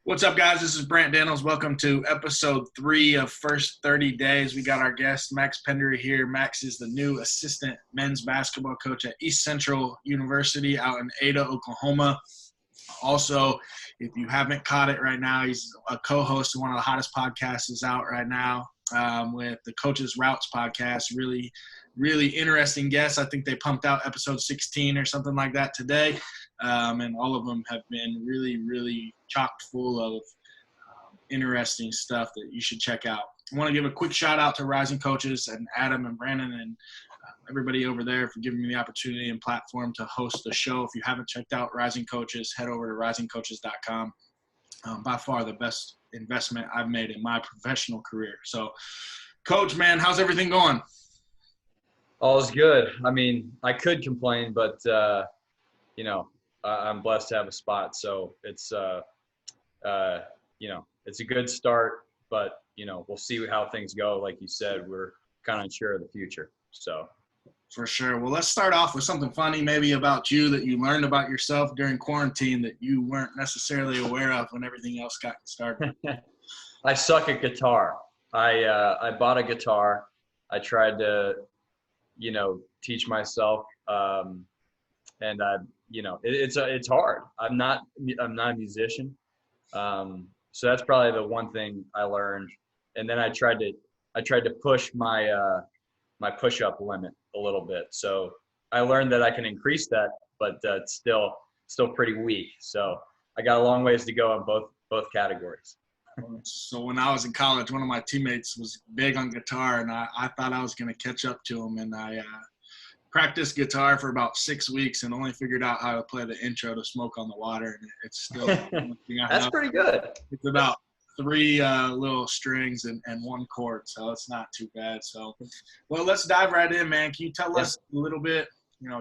What's up, guys? This is Brant Daniels. Welcome to episode 3 of First 30 Days. We got our guest, Max Pendery, here. Max is the new assistant men's basketball coach at East Central University out in Ada, Oklahoma. Also, if you haven't caught it right now, he's a co-host of one of the hottest podcasts is out right now with the Coaches Routes podcast. Really interesting guests. I think they pumped out episode 16 or something like that today. And all of them have been really chock full of interesting stuff that you should check out. I want to give a quick shout out to Rising Coaches and Adam and Brandon and everybody over there for giving me the opportunity and platform to host the show. If you haven't checked out Rising Coaches, head over to risingcoaches.com. By far the best investment I've made in my professional career. So, Coach, man, how's everything going? All's good. I mean, I could complain, but, I'm blessed to have a spot. So it's, it's a good start, but, we'll see how things go. Like you said, we're kind of unsure of the future. So. For sure. Well, let's start off with something funny maybe about you that you learned about yourself during quarantine that you weren't necessarily aware of when everything else got started. I suck at guitar. I bought a guitar. I tried to, teach myself. It's hard. I'm not a musician. So that's probably the one thing I learned. And then I tried to push my push-up limit a little bit. So I learned that I can increase that, but it's still pretty weak. So I got a long ways to go in both categories. So when I was in college, one of my teammates was big on guitar, and I thought I was going to catch up to him. And I practiced guitar for about 6 weeks and only figured out how to play the intro to Smoke on the Water. And it's still that's pretty good. It's about 3 little strings and 1 chord, so it's not too bad. So, well, let's dive right in, man. Can you tell us a little bit,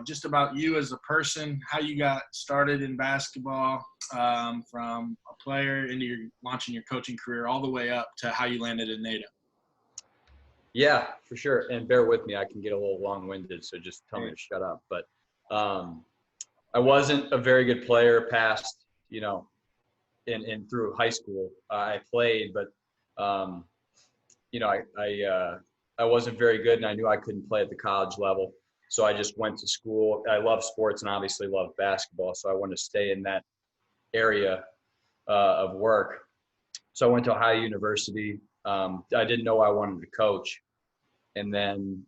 just about you as a person, how you got started in basketball, from a player into launching your coaching career all the way up to how you landed in NADA? Yeah, for sure. And bear with me, I can get a little long-winded, so just tell me to shut up. But I wasn't a very good player past, in through high school. I played, but I wasn't very good, and I knew I couldn't play at the college level. So I just went to school. I love sports and obviously love basketball, so I wanted to stay in that area of work. So I went to Ohio University. I didn't know I wanted to coach. And then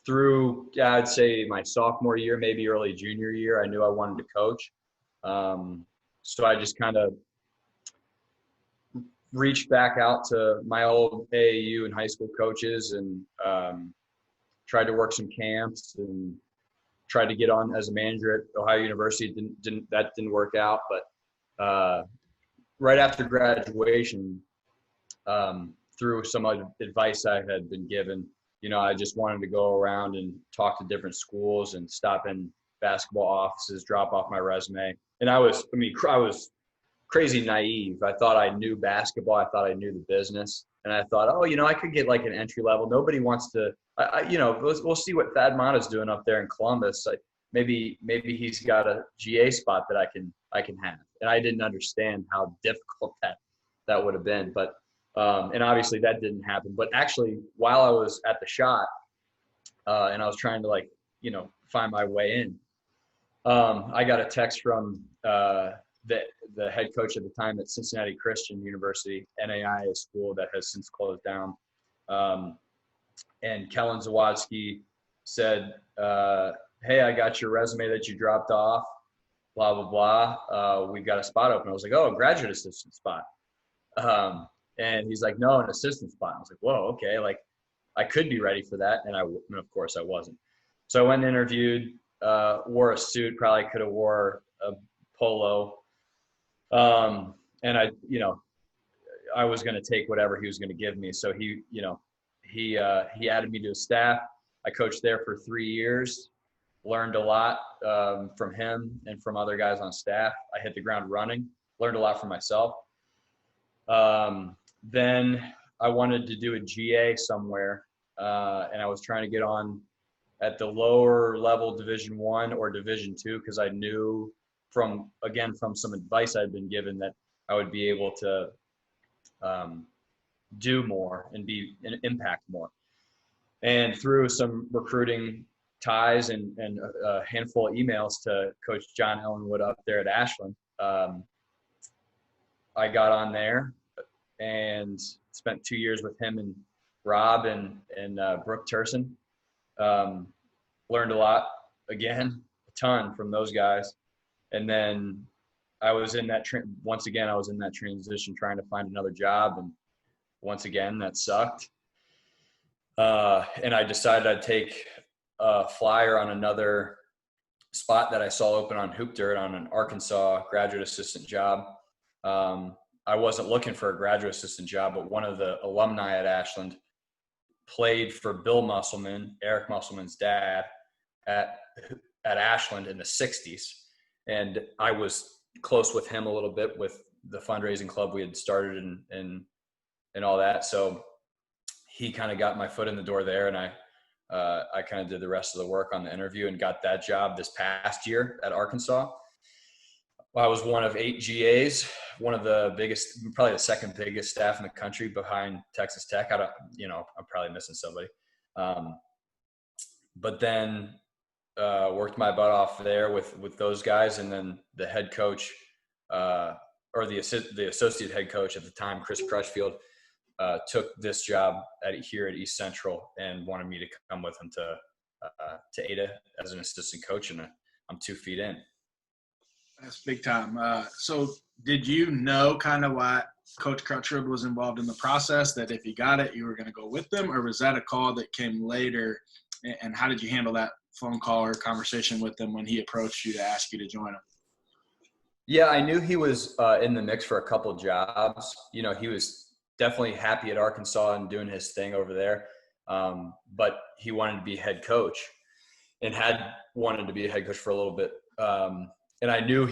through, I'd say my sophomore year, maybe early junior year, I knew I wanted to coach. So I just kind of reached back out to my old AAU and high school coaches and tried to work some camps and tried to get on as a manager at Ohio University. That didn't work out, but right after graduation, through some advice I had been given, I just wanted to go around and talk to different schools and stop in basketball offices, drop off my resume. And I was crazy naive. I thought I knew basketball. I thought I knew the business. And I thought, I could get like an entry level. Nobody wants to, we'll see what Thad Mata's doing up there in Columbus. Maybe he's got a GA spot that I can have. And I didn't understand how difficult that would have been. But, and obviously that didn't happen. But actually, while I was at the shot and I was trying to find my way in, I got a text from the head coach at the time at Cincinnati Christian University, NAIA school that has since closed down. And Kellen Zawadzki said, hey, I got your resume that you dropped off, blah, blah, blah. We got a spot open. I was like, oh, a graduate assistant spot. And he's like, no, an assistant spot. I was like, whoa, okay. I could be ready for that. And of course I wasn't. So I went and interviewed, wore a suit, probably could have wore a polo. And I was going to take whatever he was going to give me. So he added me to his staff. I coached there for 3 years, learned a lot, from him and from other guys on staff. I hit the ground running, learned a lot from myself. Then I wanted to do a GA somewhere. And I was trying to get on at the lower level Division I or Division II, because I knew from some advice I'd been given that I would be able to do more and impact more. And through some recruiting ties and a handful of emails to Coach John Ellenwood up there at Ashland, I got on there and spent 2 years with him and Rob and Brooke Turson. Learned a lot, again, a ton from those guys. And then I was in that once again, I was in that transition trying to find another job. And once again, that sucked. And I decided I'd take a flyer on another spot that I saw open on Hoop Dirt on an Arkansas graduate assistant job. I wasn't looking for a graduate assistant job, but one of the alumni at Ashland played for Bill Musselman, Eric Musselman's dad, at Ashland in the 60s. And I was close with him a little bit with the fundraising club we had started and all that. So he kind of got my foot in the door there, and I kind of did the rest of the work on the interview and got that job this past year at Arkansas. I was one of 8 GAs, one of the biggest, probably the second biggest staff in the country behind Texas Tech. I'm probably missing somebody. But then worked my butt off there with those guys, and then the head coach or the associate head coach at the time, Chris Crutchfield, took this job here at East Central and wanted me to come with him to Ada as an assistant coach, and I'm 2 feet in. That's big time. So did you know kind of why Coach Crutchfield was involved in the process, that if you got it, you were going to go with them, or was that a call that came later? And how did you handle that phone call or conversation with him when he approached you to ask you to join him? Yeah, I knew he was in the mix for a couple jobs. You know, he was definitely happy at Arkansas and doing his thing over there. But he wanted to be head coach and had wanted to be a head coach for a little bit. And I knew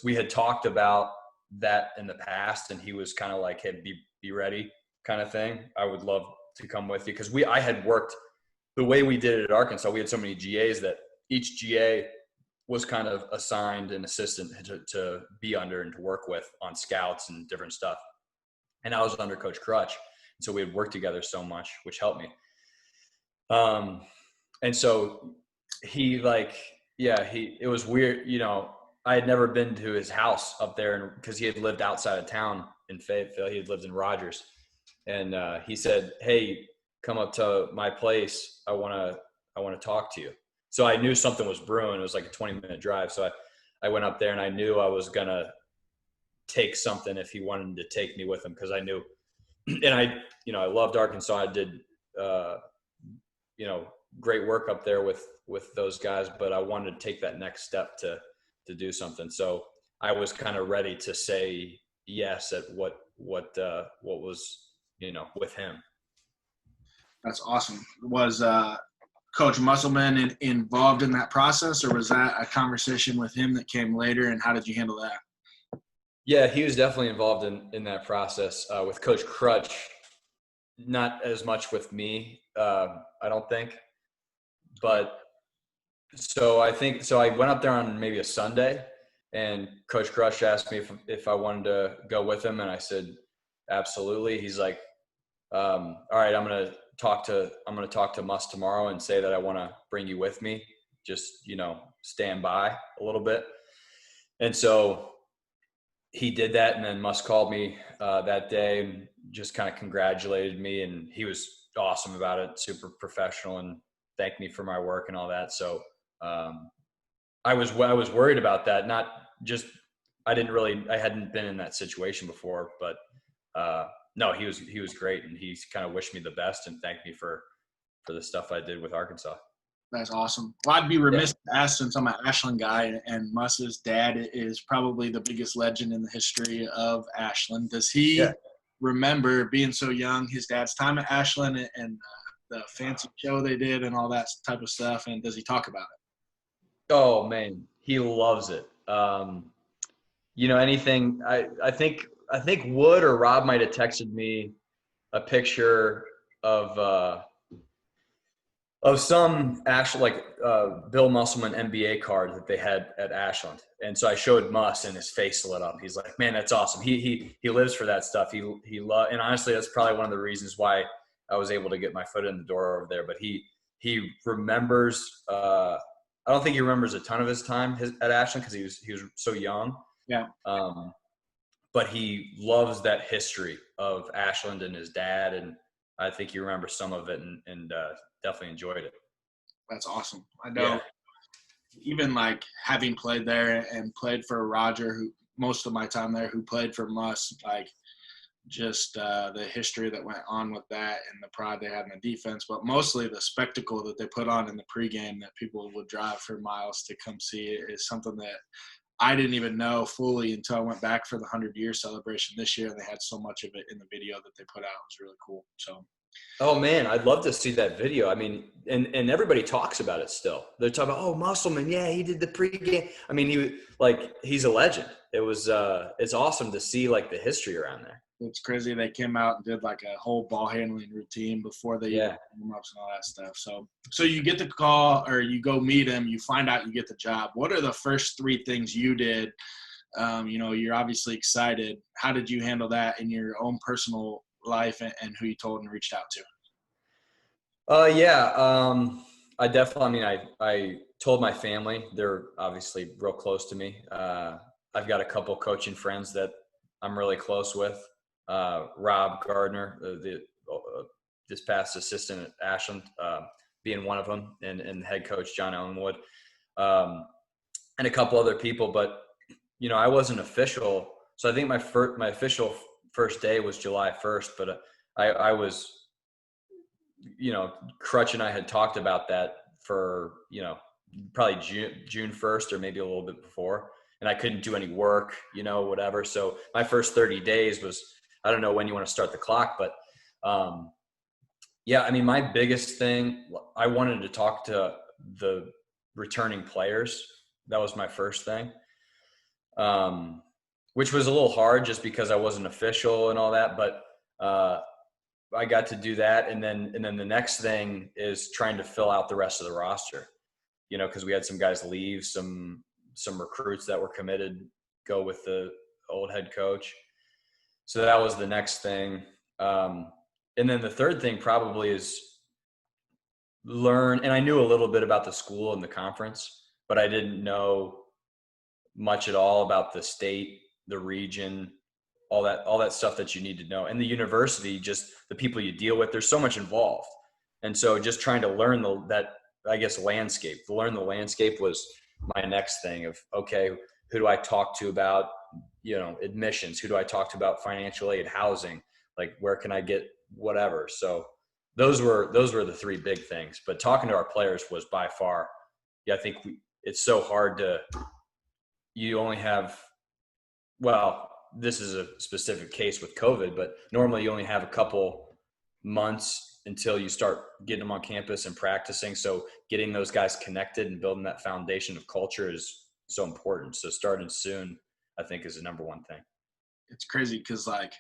we had talked about that in the past, and he was kind of like, hey, be ready kind of thing. I would love to come with you. Cause I had worked the way we did it at Arkansas. We had so many GAs that each GA was kind of assigned an assistant to be under and to work with on scouts and different stuff. And I was under Coach Crutch. So we had worked together so much, which helped me. And so it was weird. You know, I had never been to his house up there because he had lived outside of town in Fayetteville. He had lived in Rogers. And he said, hey, come up to my place. I want to talk to you. So I knew something was brewing. It was like a 20-minute drive. So I went up there, and I knew I was going to take something if he wanted to take me with him, because I knew, and I loved Arkansas. I did, great work up there with those guys, but I wanted to take that next step to do something. So I was kind of ready to say yes at what was, with him. That's awesome. Was Coach Musselman involved in that process, or was that a conversation with him that came later, and how did you handle that? Yeah, he was definitely involved in that process with Coach Crutch. Not as much with me, I don't think. But so I went up there on maybe a Sunday, and Coach Crutch asked me if I wanted to go with him, and I said absolutely. He's like, all right, I'm gonna talk to Muss tomorrow and say that I want to bring you with me. Just stand by a little bit. And so he did that, and then Muss called me that day and just kind of congratulated me, and he was awesome about it, super professional, and thanked me for my work and all that. So I was worried about that. Not just I hadn't been in that situation before, but no, he was great, and he kind of wished me the best and thanked me for the stuff I did with Arkansas. That's awesome. Well, I'd be remiss to ask, since I'm an Ashland guy, and Muss's dad is probably the biggest legend in the history of Ashland. Does he remember being so young, his dad's time at Ashland and the fancy show they did and all that type of stuff? And does he talk about it? Oh man, he loves it. Anything. I think Wood or Rob might have texted me a picture of of some Ashland, like Bill Musselman NBA card that they had at Ashland. And so I showed Muss and his face lit up. He's like, man, that's awesome. He lives for that stuff. And honestly, that's probably one of the reasons why I was able to get my foot in the door over there. But he remembers, I don't think he remembers a ton of his time at Ashland because he was so young. Yeah. But he loves that history of Ashland and his dad. And I think he remembers some of it and definitely enjoyed it. That's awesome. I know even like having played there and played for Roger, who most of my time there, who played for Muss, like just the history that went on with that and the pride they had in the defense, but mostly the spectacle that they put on in the pregame that people would drive for miles to come see is something that I didn't even know fully until I went back for the 100-year celebration this year, and they had so much of it in the video that they put out. It was really cool. So. Oh man, I'd love to see that video. I mean, and everybody talks about it still. They're talking about, oh, Musselman, yeah, he did the pregame. I mean, he's a legend. It was, it's awesome to see like the history around there. It's crazy. They came out and did like a whole ball handling routine before they warm ups and all that stuff. So you get the call or you go meet him, you find out you get the job. What are the first 3 things you did? You're obviously excited. How did you handle that in your own personal life and who you told and reached out to? I definitely, I told my family. They're obviously real close to me. I've got a couple coaching friends that I'm really close with. Rob Gardner, this past assistant at Ashland, being one of them, and head coach John Ellenwood, and a couple other people. But, I wasn't official. So I think my official first day was July 1st, but I was, Crutch and I had talked about that for, probably June 1st or maybe a little bit before, and I couldn't do any work, whatever. So my first 30 days was, I don't know when you want to start the clock, but my biggest thing, I wanted to talk to the returning players. That was my first thing. Which was a little hard just because I wasn't official and all that, but I got to do that. And then the next thing is trying to fill out the rest of the roster, because we had some guys leave, some recruits that were committed go with the old head coach. So that was the next thing. And then the third thing probably is learn, and I knew a little bit about the school and the conference, but I didn't know much at all about the state, the region, all that stuff that you need to know. And the university, just the people you deal with, there's so much involved. And so just trying to learn landscape. To learn the landscape was my next thing of, okay, who do I talk to about, admissions? Who do I talk to about financial aid, housing? Like, where can I get whatever? So those were the 3 big things. But talking to our players was by far, I think it's so hard to, you only have, this is a specific case with COVID, but normally you only have a couple months until you start getting them on campus and practicing. So getting those guys connected and building that foundation of culture is so important. So starting soon, I think, is the number one thing. It's crazy because, like,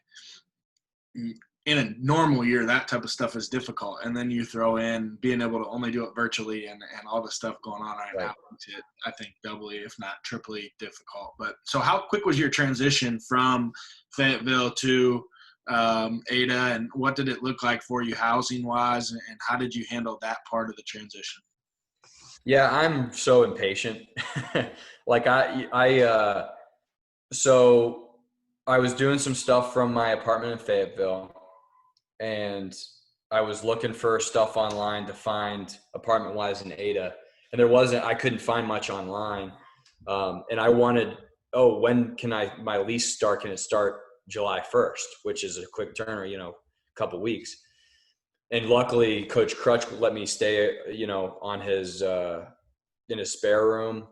in a normal year, that type of stuff is difficult. And then you throw in being able to only do it virtually and all the stuff going on right now, makes it, I think, doubly, if not triply difficult. But so how quick was your transition from Fayetteville to Ada, and what did it look like for you housing wise, and how did you handle that part of the transition? Yeah, I'm so impatient. So I was doing some stuff from my apartment in Fayetteville, and I was looking for stuff online to find apartment wise in Ada, and I couldn't find much online. And I wanted, when can my lease start? Can it start July 1st, which is a quick turner, a couple weeks. And luckily Coach Crutch let me stay, on his, in his spare room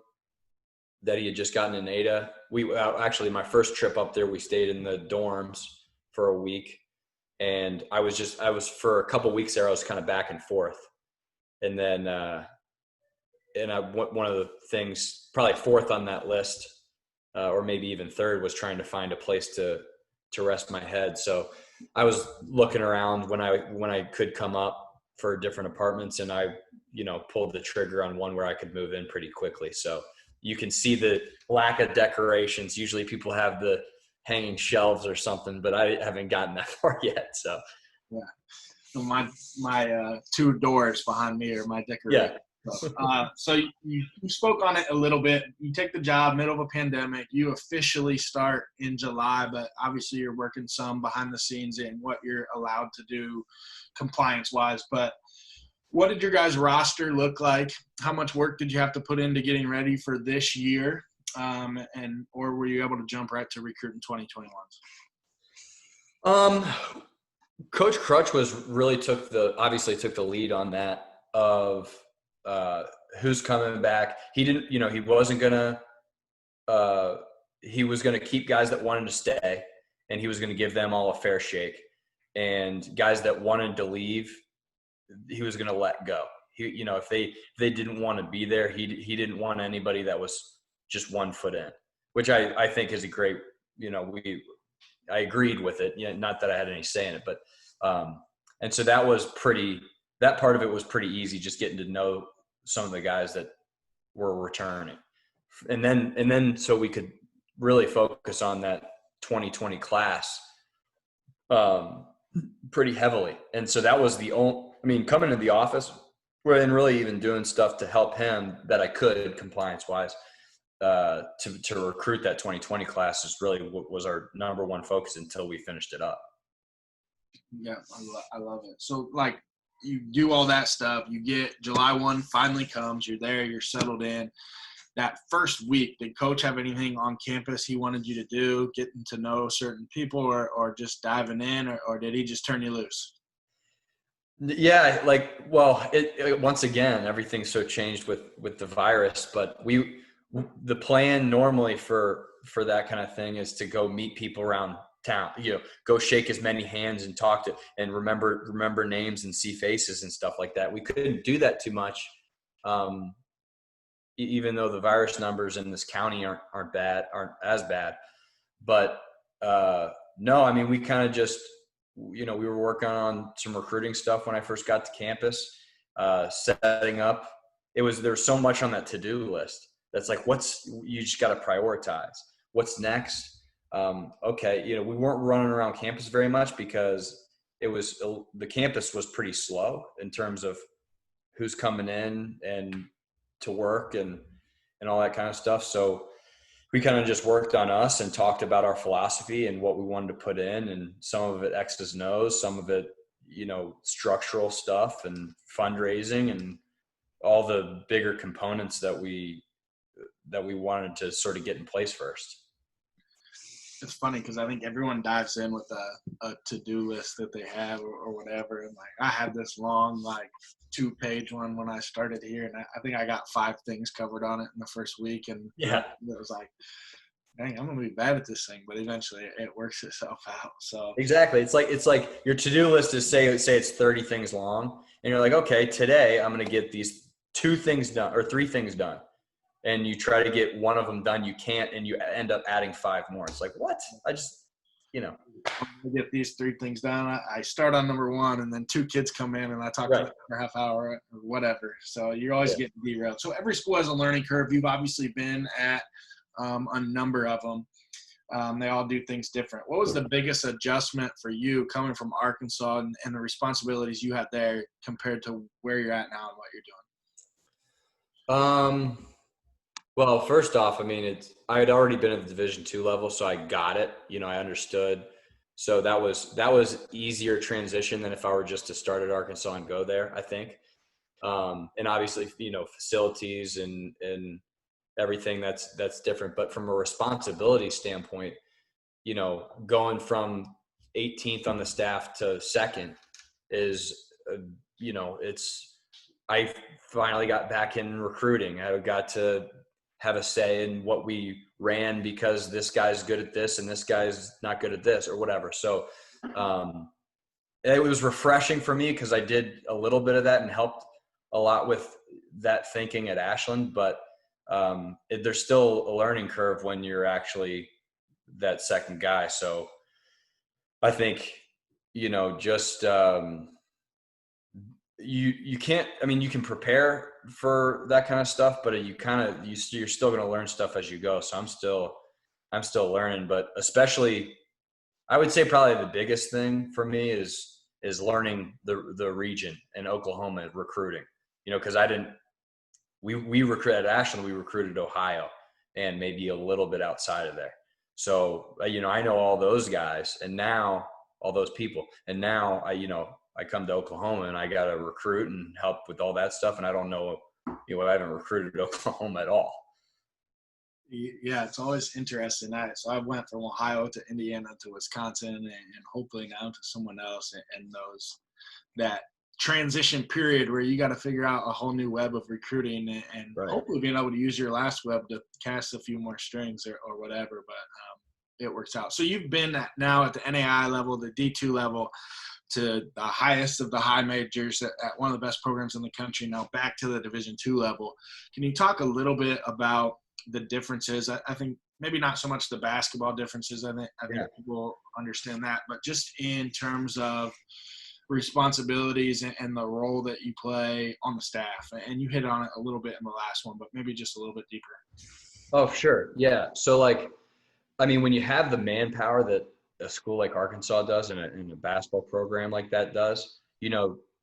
that he had just gotten in Ada. Actually my first trip up there, we stayed in the dorms for a week. And I was for a couple weeks there, I was kind of back and forth. And then, one of the things, probably 4th on that list, or maybe even 3rd, was trying to find a place to rest my head. So I was looking around when I could come up for different apartments, and I, pulled the trigger on one where I could move in pretty quickly. So you can see the lack of decorations. Usually people have the hanging shelves or something, but I haven't gotten that far yet. So Yeah. So my two doors behind me are my decoration. yeah. So you spoke on it a little bit. You take the job middle of a pandemic. You officially start in July, but obviously you're working some behind the scenes in what you're allowed to do compliance-wise. But what did your guys' roster look like? How much work did you have to put into getting ready for this year? Or were you able to jump right to recruiting 2021s? Coach Crutch obviously took the lead on that of who's coming back. He didn't, he wasn't gonna. He was gonna keep guys that wanted to stay, and he was gonna give them all a fair shake. And guys that wanted to leave, he was gonna let go. If they didn't want to be there, he didn't want anybody that was just 1 foot in, which I think is a great. I agreed with it. Not that I had any say in it, but and so that part of it was pretty easy, just getting to know some of the guys that were returning. And then so we could really focus on that 2020 class pretty heavily. And so that was coming to the office and really even doing stuff to help him that I could compliance wise. To recruit that 2020 class is really what was our number one focus until we finished it up. Yeah, I love it. So, you do all that stuff. You get July 1 finally comes. You're there. You're settled in. That first week, did Coach have anything on campus he wanted you to do, getting to know certain people or just diving in, or did he just turn you loose? Yeah, once again, everything's so changed with the virus, but the plan normally for that kind of thing is to go meet people around town, go shake as many hands and talk to and remember names and see faces and stuff like that. We couldn't do that too much, even though the virus numbers in this county aren't as bad. But no, we kind of just we were working on some recruiting stuff when I first got to campus, setting up. There's so much on that to-do list. That's you just got to prioritize what's next. Okay. We weren't running around campus very much because the campus was pretty slow in terms of who's coming in and to work and all that kind of stuff. So we kind of just worked on us and talked about our philosophy and what we wanted to put in, and some of it X's and O's, some of it, structural stuff and fundraising and all the bigger components that we wanted to sort of get in place first. It's funny because I think everyone dives in with a to-do list that they have or whatever. And I had this long, 2-page one when I started here, and I think I got 5 things covered on it in the first week. And yeah, it was dang, I'm gonna be bad at this thing, but eventually it works itself out. So exactly, it's like your to-do list is say it's 30 things long, and you're like, okay, today I'm gonna get these 2 things done or 3 things done, and you try to get one of them done, you can't, and you end up adding 5 more. It's like, what? I just I'm gonna get these 3 things done. I start on number 1, and then 2 kids come in, and I talk to them for a half hour or whatever. So you're always getting derailed. So every school has a learning curve. You've obviously been at a number of them. They all do things different. What was the biggest adjustment for you coming from Arkansas and the responsibilities you had there compared to where you're at now and what you're doing? Well, first off, I had already been at the Division II level, so I got it. I understood. So that was easier transition than if I were just to start at Arkansas and go there, I think. And obviously, facilities and everything that's different. But from a responsibility standpoint, going from 18th on the staff to second is, I finally got back in recruiting. I got to have a say in what we ran because this guy's good at this and this guy's not good at this or whatever. So it was refreshing for me because I did a little bit of that and helped a lot with that thinking at Ashland, but there's still a learning curve when you're actually that second guy. So I think, just you can't, I mean, you can prepare for that kind of stuff, but you're still going to learn stuff as you go. So I'm still learning, but especially I would say probably the biggest thing for me is learning the region in Oklahoma recruiting, cause we recruit at Ashland, we recruited Ohio and maybe a little bit outside of there. So, I know all those guys and now all those people, and now I come to Oklahoma and I got to recruit and help with all that stuff. And I don't know, I haven't recruited Oklahoma at all. Yeah, it's always interesting. So I went from Ohio to Indiana to Wisconsin and hopefully now to someone else, and that transition period where you got to figure out a whole new web of recruiting and Right. hopefully being able to use your last web to cast a few more strings or whatever. But it works out. So you've been now at the NAI level, the D2 level, to the highest of the high majors at one of the best programs in the country, now back to the Division II level. Can you talk a little bit about the differences? I think maybe not so much the basketball differences. I think people understand that, but just in terms of responsibilities and the role that you play on the staff. And you hit on it a little bit in the last one, but maybe just a little bit deeper. Oh, sure. Yeah. So when you have the manpower that a school like Arkansas does and a basketball program like that does,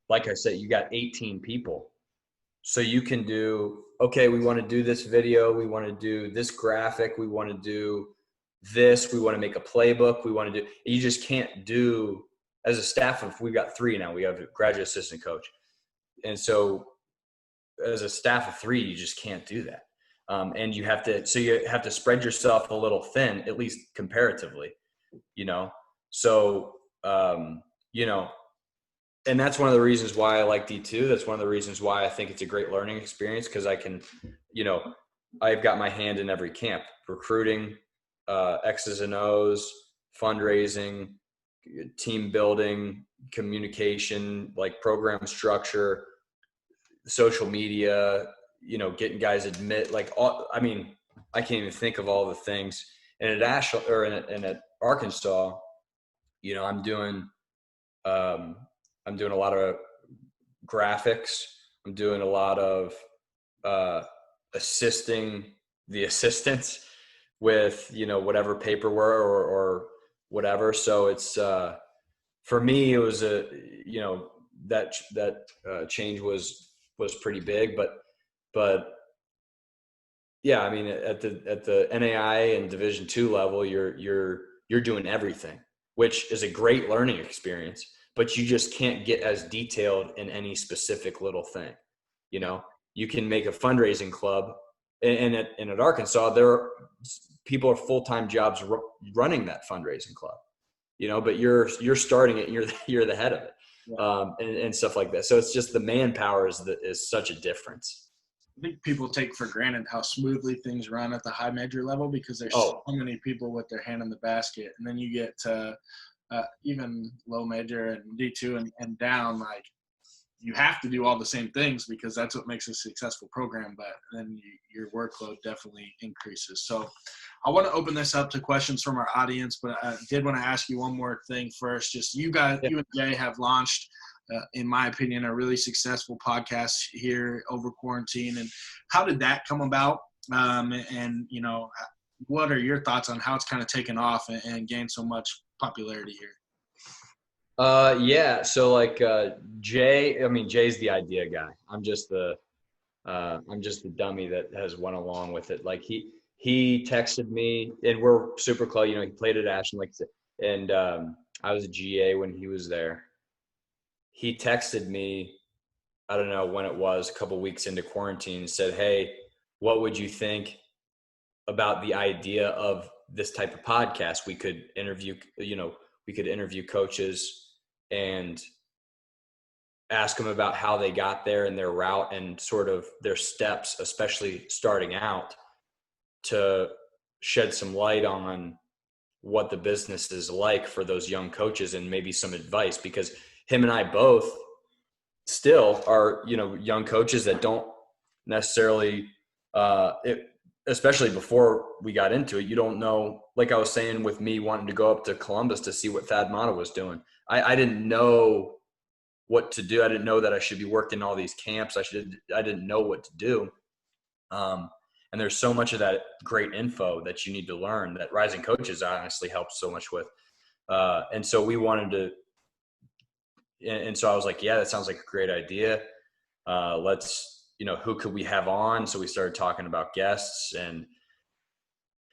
like I said, you got 18 people. So you can do, okay, we want to do this video. We want to do this graphic. We want to do this. We want to make a playbook. You just can't do, as a staff of, we've got 3 now. We have a graduate assistant coach. And so as a staff of 3, you just can't do that. And you have to spread yourself a little thin, at least comparatively, So, and that's one of the reasons why I like D2. That's one of the reasons why I think it's a great learning experience, because I can, I've got my hand in every camp: recruiting, X's and O's, fundraising, team building, communication, like program structure, social media, getting guys I can't even think of all the things. And at Ashland and at Arkansas, I'm doing a lot of graphics. I'm doing a lot of assisting the assistants with, whatever paperwork or whatever. So it's, for me, it was that change was pretty big, but yeah, I mean, at the NAI and Division II level, you're doing everything, which is a great learning experience, but you just can't get as detailed in any specific little thing. You can make a fundraising club, and at Arkansas, people are full-time jobs running that fundraising club, but you're starting it and you're the head of it. And stuff like that. So it's just the manpower is such a difference. I think people take for granted how smoothly things run at the high major level because there's so many people with their hand in the basket. And then you get to even low major and D2 and down, like you have to do all the same things because that's what makes a successful program. But then your workload definitely increases. So I want to open this up to questions from our audience, but I did want to ask you one more thing first. Just you and Jay have launched, in my opinion, a really successful podcast here over quarantine. And how did that come about? And what are your thoughts on how it's kind of taken off and gained so much popularity here? Yeah. So Jay's the idea guy. I'm just the dummy that has went along with it. Like he texted me, and we're super close. He played at Ashland, and I was a GA when he was there. He texted me, I don't know when it was, a couple weeks into quarantine, and said, "Hey, what would you think about the idea of this type of podcast? We could interview coaches and ask them about how they got there and their route and sort of their steps, especially starting out, to shed some light on what the business is like for those young coaches and maybe some advice," because him and I both still are, young coaches that don't necessarily, especially before we got into it, you don't know, like I was saying with me wanting to go up to Columbus to see what Thad Matta was doing. I didn't know what to do. I didn't know that I should be working all these camps. I didn't know what to do. And there's so much of that great info that you need to learn that Rising Coaches honestly helps so much with. And so we wanted to, and so I was like, yeah, that sounds like a great idea. Let's, who could we have on? So we started talking about guests, and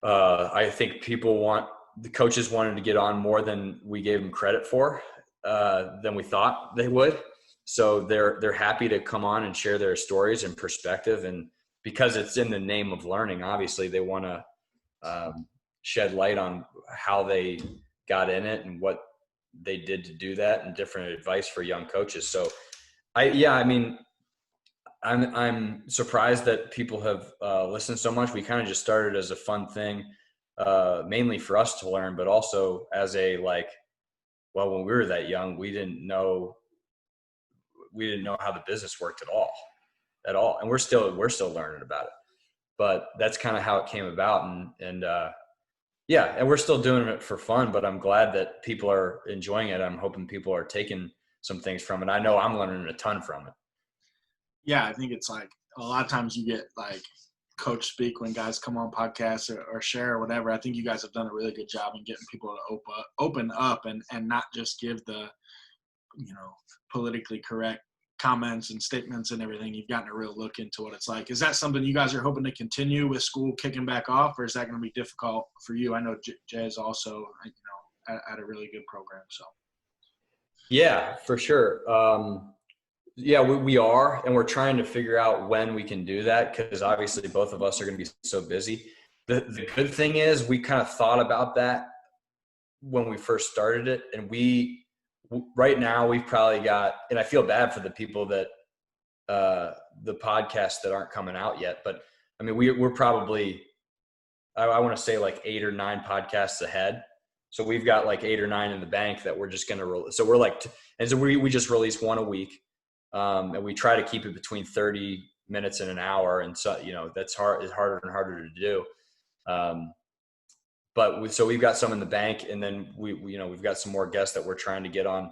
I think the coaches wanted to get on more than we gave them credit for, than we thought they would. So they're happy to come on and share their stories and perspective. And because it's in the name of learning, obviously they want to shed light on how they got in it and what they did to do that, and different advice for young coaches. So I'm surprised that people have listened so much. We kind of just started as a fun thing, mainly for us to learn, but also as when we were that young, we didn't know how the business worked at all. And we're still learning about it, but that's kind of how it came about. And we're still doing it for fun, but I'm glad that people are enjoying it. I'm hoping people are taking some things from it. I know I'm learning a ton from it. Yeah, I think it's like a lot of times you get like coach speak when guys come on podcasts or share or whatever. I think you guys have done a really good job in getting people to open up and not just give the, politically correct comments and statements and everything. You've gotten a real look into what it's like. Is that something you guys are hoping to continue with school kicking back off, or is that going to be difficult for you? I know Jay is also, at a really good program. So. Yeah, for sure. We are, and we're trying to figure out when we can do that, because obviously both of us are going to be so busy. The good thing is we kind of thought about that when we first started it, and right now we've probably got, and I feel bad for the people that the podcasts that aren't coming out yet, but I mean we're probably, I want to say like 8 or 9 podcasts ahead. So we've got like 8 or 9 in the bank that we're just going to so we're like, and so we just release one a week. And we try to keep it between 30 minutes and an hour. And so, that's harder and harder to do. So we've got some in the bank, and then we've got some more guests that we're trying to get on,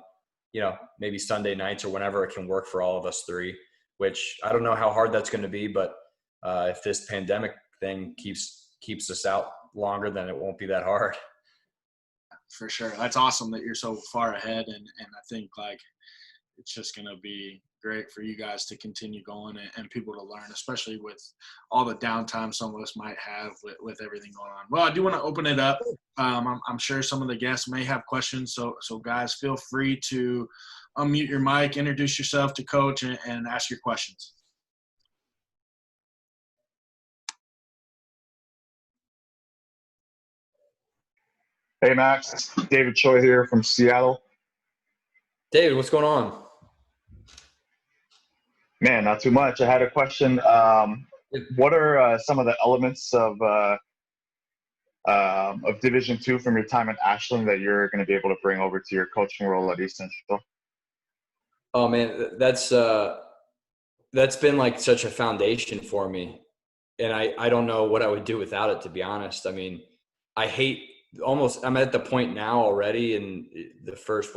maybe Sunday nights or whenever it can work for all of us three, which I don't know how hard that's going to be, but if this pandemic thing keeps us out longer, then it won't be that hard. For sure. That's awesome that you're so far ahead. And I think like, it's just going to be great for you guys to continue going and people to learn, especially with all the downtime some of us might have with everything going on. Well, I do want to open it up. I'm sure some of the guests may have questions. So guys, feel free to unmute your mic, introduce yourself to coach, and ask your questions. Hey, Max. David Choi here from Seattle. David, what's going on? Man, not too much. I had a question. What are some of the elements of Division II from your time at Ashland that you're going to be able to bring over to your coaching role at East Central? Oh man, that's been like such a foundation for me, and I don't know what I would do without it, to be honest. I mean, I'm at the point now already in the first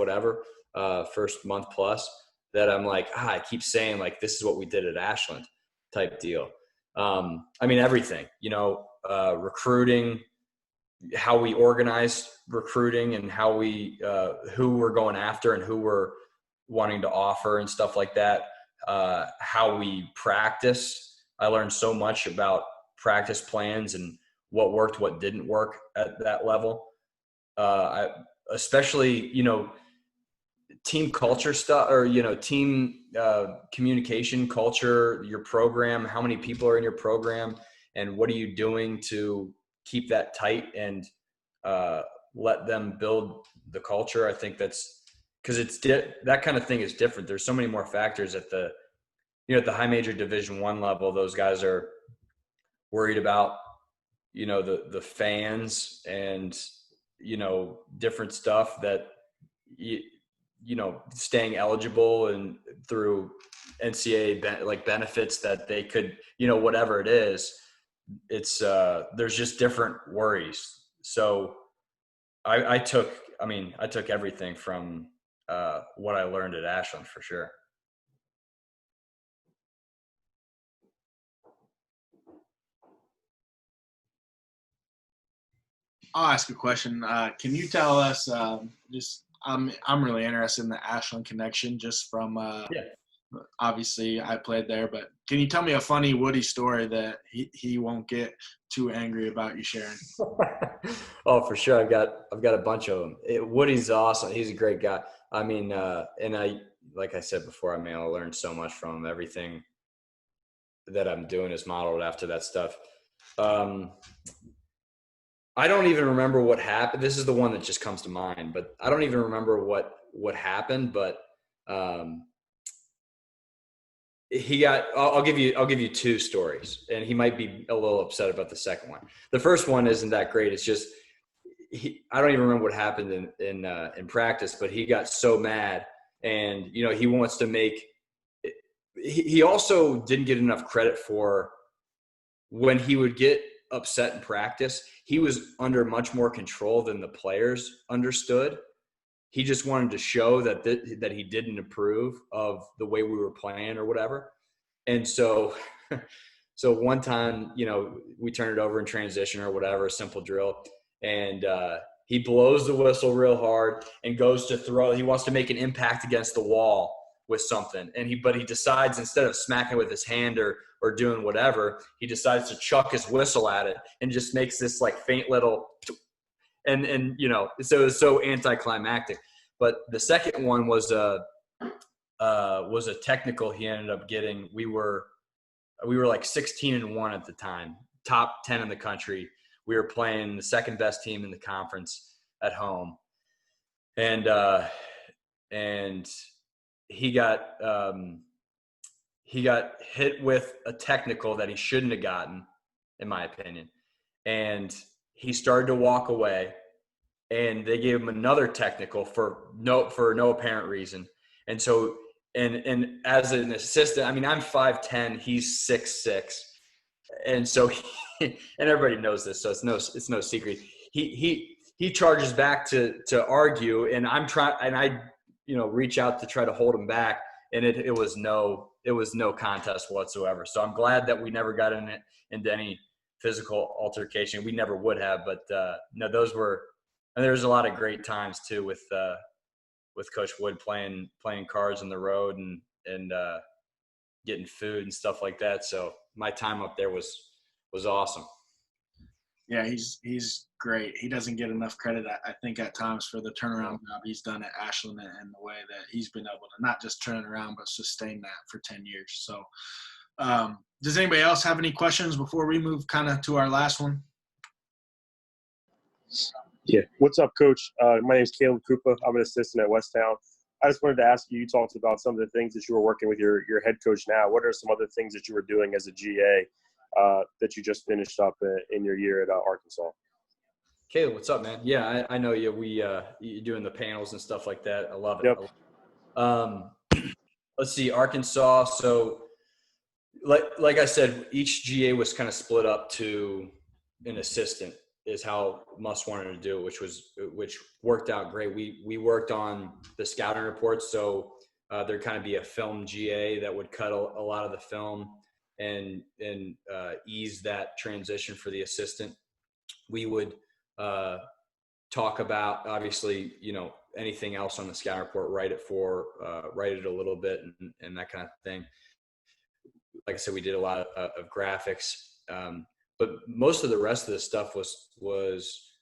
month plus, that I'm like, I keep saying like, this is what we did at Ashland type deal. I mean, everything, recruiting, how we organize recruiting, and how who we're going after and who we're wanting to offer and stuff like that. How we practice. I learned so much about practice plans and what worked, what didn't work at that level. Especially, team culture stuff, or team communication culture, your program, how many people are in your program, and what are you doing to keep that tight and let them build the culture. I think that's because that kind of thing is different. There's so many more factors at the high major Division I level. Those guys are worried about the fans and different stuff that staying eligible and through NCAA benefits that they could, whatever it is, it's there's just different worries. So I took everything from what I learned at Ashland for sure. I'll ask a question. Can you tell us I'm really interested in the Ashland connection just from obviously I played there, but can you tell me a funny Woody story that he won't get too angry about you sharing? Oh, for sure. I've got a bunch of them. Woody's awesome. He's a great guy. I mean, like I said before, I mean, I learned so much from him. Everything that I'm doing is modeled after that stuff. I don't even remember what happened. This is the one that just comes to mind, but I don't even remember what happened. But I'll give you two stories, and he might be a little upset about the second one. The first one isn't that great. It's just I don't even remember what happened in practice, but he got so mad, and he wants to make. He also didn't get enough credit for when he would get upset in practice. He was under much more control than the players understood. He just wanted to show that he didn't approve of the way we were playing or whatever. And so one time, we turned it over in transition or whatever, a simple drill. And he blows the whistle real hard and goes to throw. He wants to make an impact against the wall with something. But he decides, instead of smacking with his hand or doing whatever, he decides to chuck his whistle at it and just makes this like faint little, and so it was so anticlimactic. But the second one was a technical he ended up getting. We were like 16-1 at the time, top 10 in the country. We were playing the second best team in the conference at home, and he got hit with a technical that he shouldn't have gotten, in my opinion. And he started to walk away, and they gave him another technical for no apparent reason. And so, and as an assistant, I mean, I'm 5'10", he's 6'6", and so and everybody knows this, so it's no secret. He charges back to argue, and I'm trying, and I reach out to try to hold him back, and it was no contest whatsoever. So I'm glad that we never got into any physical altercation. We never would have, but no, those were, and there's a lot of great times too with Coach Wood playing cards on the road and getting food and stuff like that. So my time up there was awesome. Yeah, he's great. He doesn't get enough credit, I think, at times for the turnaround job he's done at Ashland and the way that he's been able to not just turn it around, but sustain that for 10 years. So does anybody else have any questions before we move kind of to our last one? Yeah. What's up, Coach? My name is Caleb Krupa. I'm an assistant at Westtown. I just wanted to ask you talked about some of the things that you were working with your head coach now. What are some other things that you were doing as a GA that you just finished up in your year at Arkansas? Caleb, what's up, man? Yeah, I know you. You're doing the panels and stuff like that. I love it. Yep. Let's see, Arkansas. So, like I said, each GA was kind of split up to an assistant. Is how Muss wanted to do it, which worked out great. We worked on the scouting reports, so there'd kind of be a film GA that would cut a lot of the film and ease that transition for the assistant. We would talk about, obviously, anything else on the scouting report, write it a little bit and that kind of thing. Like I said, we did a lot of graphics. But most of the rest of the stuff was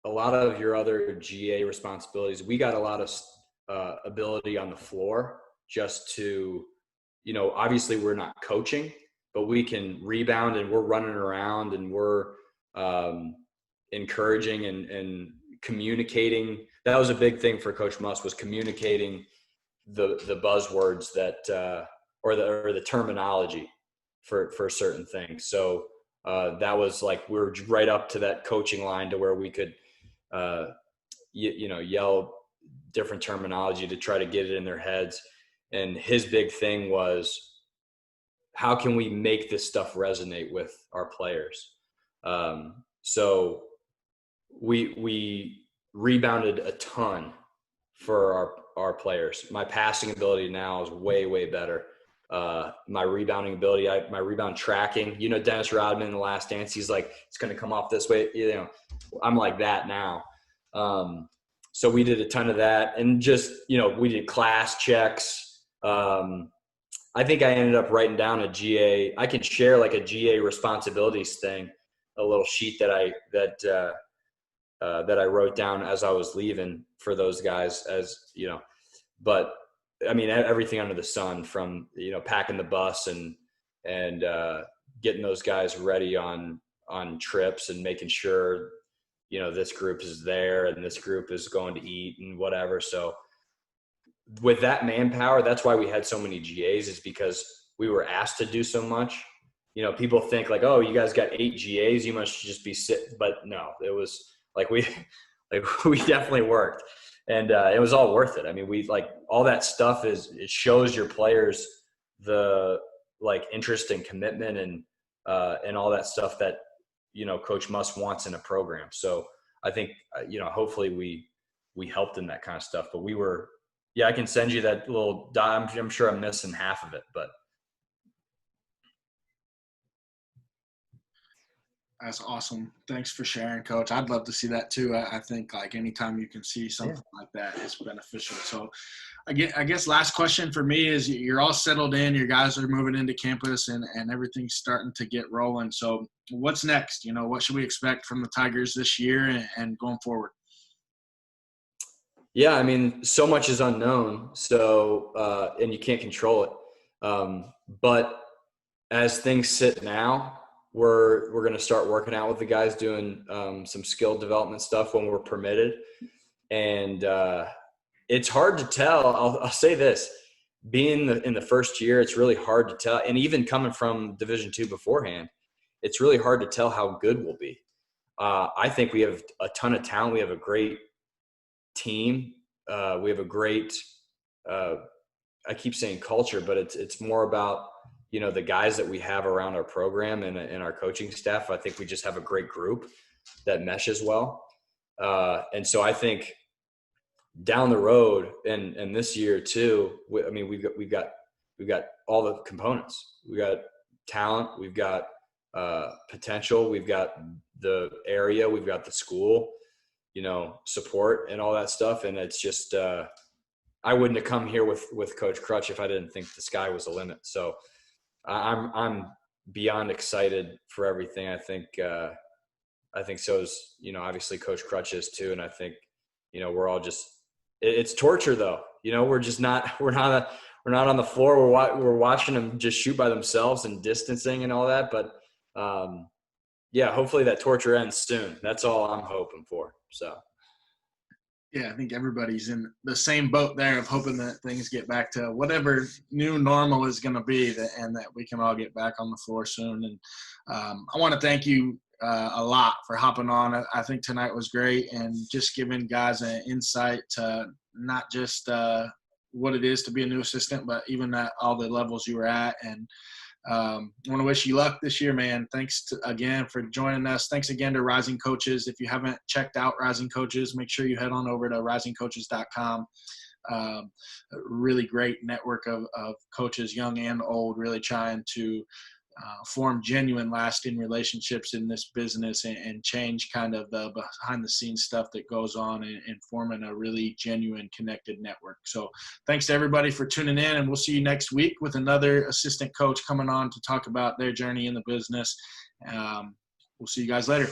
a lot of your other GA responsibilities. We got a lot of ability on the floor just to, obviously we're not coaching, but we can rebound and we're running around and we're encouraging and communicating. That was a big thing for Coach Muss, was communicating the buzzwords that or the terminology for certain things. So that was like, we were right up to that coaching line to where we could, yell different terminology to try to get it in their heads. And his big thing was, how can we make this stuff resonate with our players? So we rebounded a ton for our players. My passing ability now is way, way better. My rebounding ability, my rebound tracking, Dennis Rodman in The Last Dance, he's like, it's going to come off this way. I'm like that now. So we did a ton of that, and just, we did class checks. I think I ended up writing down a GA. I can share like a GA responsibilities thing, a little sheet that I wrote down as I was leaving for those guys, but I mean, everything under the sun, from, packing the bus and getting those guys ready on trips, and making sure, this group is there and this group is going to eat and whatever. So with that manpower, that's why we had so many GAs, is because we were asked to do so much. People think like, oh, you guys got 8 GAs, you must just be sit. But no, it was like we definitely worked, and it was all worth it. I mean, we like all that stuff it shows your players the like interest and commitment and all that stuff that, Coach Musk wants in a program. So I think, hopefully we helped in that kind of stuff, but I can send you that little, I'm sure I'm missing half of it, but. That's awesome. Thanks for sharing, Coach. I'd love to see that too. I think like anytime you can see something like that, it's beneficial. So I guess last question for me is, you're all settled in, your guys are moving into campus, and everything's starting to get rolling. So what's next? What should we expect from the Tigers this year and going forward? Yeah, I mean, so much is unknown. So, and you can't control it. But as things sit now, we're going to start working out with the guys, doing some skill development stuff when we're permitted. And it's hard to tell. I'll say this, being in the first year, it's really hard to tell. And even coming from Division II beforehand, it's really hard to tell how good we'll be. I think we have a ton of talent. We have a great team. We have a great, I keep saying culture, but it's more about, the guys that we have around our program and our coaching staff. I think we just have a great group that meshes well. And so I think down the road and this year too, we've got all the components. We got talent, we've got potential, we've got the area, we've got the school, support and all that stuff. And it's just, I wouldn't have come here with Coach Crutch if I didn't think the sky was the limit. So I'm beyond excited for everything. I think so is, obviously Coach Crutch is too. And I think, we're all just, it's torture though. We're just not, we're not on the floor. We're watching them just shoot by themselves and distancing and all that. But hopefully that torture ends soon. That's all I'm hoping for. So. Yeah, I think everybody's in the same boat there of hoping that things get back to whatever new normal is going to be, and that we can all get back on the floor soon. And I want to thank you a lot for hopping on. I think tonight was great, and just giving guys an insight to not just what it is to be a new assistant, but even at all the levels you were at. And I want to wish you luck this year, man. Thanks again for joining us. Thanks again to Rising Coaches. If you haven't checked out Rising Coaches, make sure you head on over to risingcoaches.com. A really great network of coaches, young and old, really trying to form genuine, lasting relationships in this business and change kind of the behind-the-scenes stuff that goes on and forming a really genuine, connected network. So thanks to everybody for tuning in, and we'll see you next week with another assistant coach coming on to talk about their journey in the business. We'll see you guys later.